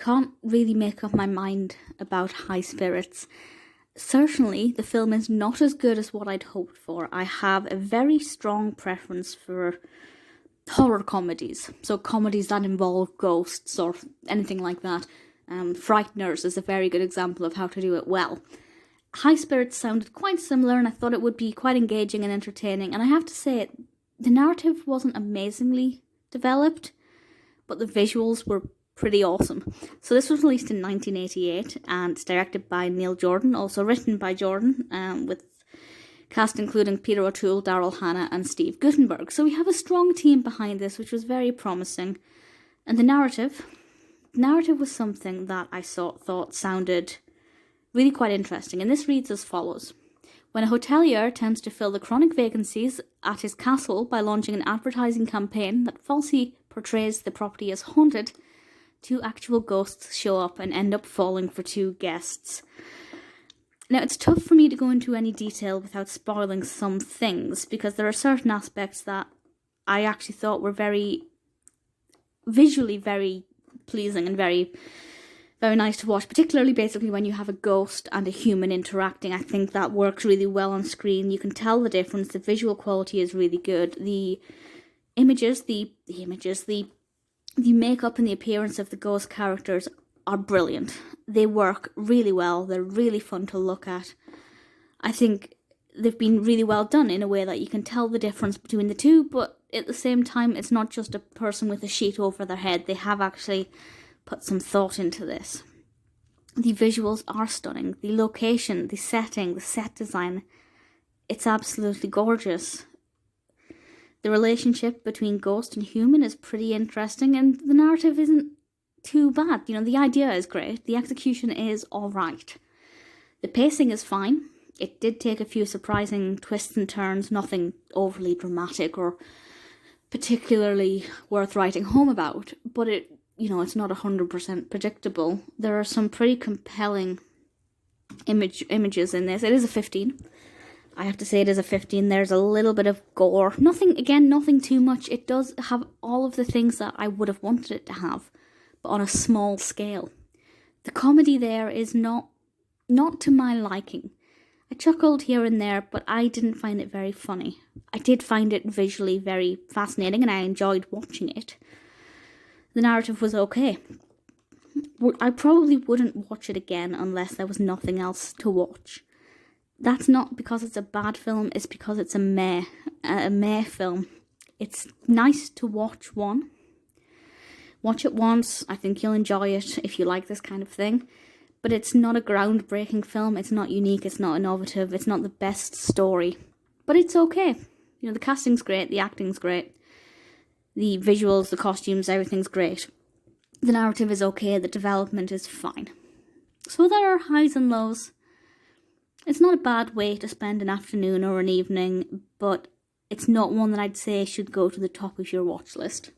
can't really make up my mind about High Spirits. Certainly, the film is not as good as what I'd hoped for. I have a very strong preference for horror comedies. So comedies that involve ghosts or anything like that. Frighteners is a very good example of how to do it well. High Spirits sounded quite similar, and I thought it would be quite engaging and entertaining. And I have to say, the narrative wasn't amazingly developed, but the visuals were pretty awesome. So this was released in 1988, and it's directed by Neil Jordan, also written by Jordan, with cast including Peter O'Toole, Daryl Hannah, and Steve Guttenberg. So we have a strong team behind this, which was very promising. And the narrative was something that I thought sounded really quite interesting, and this reads as follows. When a hotelier attempts to fill the chronic vacancies at his castle by launching an advertising campaign that falsely portrays the property as haunted, 2 actual ghosts show up and end up falling for 2 guests. Now, it's tough for me to go into any detail without spoiling some things, because there are certain aspects that I actually thought were visually very pleasing and very, very nice to watch, particularly basically when you have a ghost and a human interacting. I think that works really well on screen. You can tell the difference. The visual quality is really good. The images, the makeup and the appearance of the ghost characters are brilliant. They work really well. They're really fun to look at. I think they've been really well done in a way that you can tell the difference between the two, but at the same time, it's not just a person with a sheet over their head. They have actually put some thought into this. The visuals are stunning. The location, the setting, the set design, it's absolutely gorgeous. The relationship between ghost and human is pretty interesting, and the narrative isn't too bad. You know, the idea is great. The execution is alright. The pacing is fine. It did take a few surprising twists and turns, nothing overly dramatic or particularly worth writing home about, but it's not 100% predictable. There are some pretty compelling images in this. It is a 15. I have to say it is a 15. There's a little bit of gore. Nothing too much. It does have all of the things that I would have wanted it to have, but on a small scale. The comedy there is not to my liking. I chuckled here and there, but I didn't find it very funny. I did find it visually very fascinating, and I enjoyed watching it. The narrative was okay. I probably wouldn't watch it again unless there was nothing else to watch. That's not because it's a bad film, it's because it's a meh film. It's nice to watch one. Watch it once, I think you'll enjoy it if you like this kind of thing. But it's not a groundbreaking film, it's not unique, it's not innovative, it's not the best story. But it's okay. The casting's great, the acting's great. The visuals, the costumes, everything's great. The narrative is okay, the development is fine. So there are highs and lows. It's not a bad way to spend an afternoon or an evening, but it's not one that I'd say should go to the top of your watch list.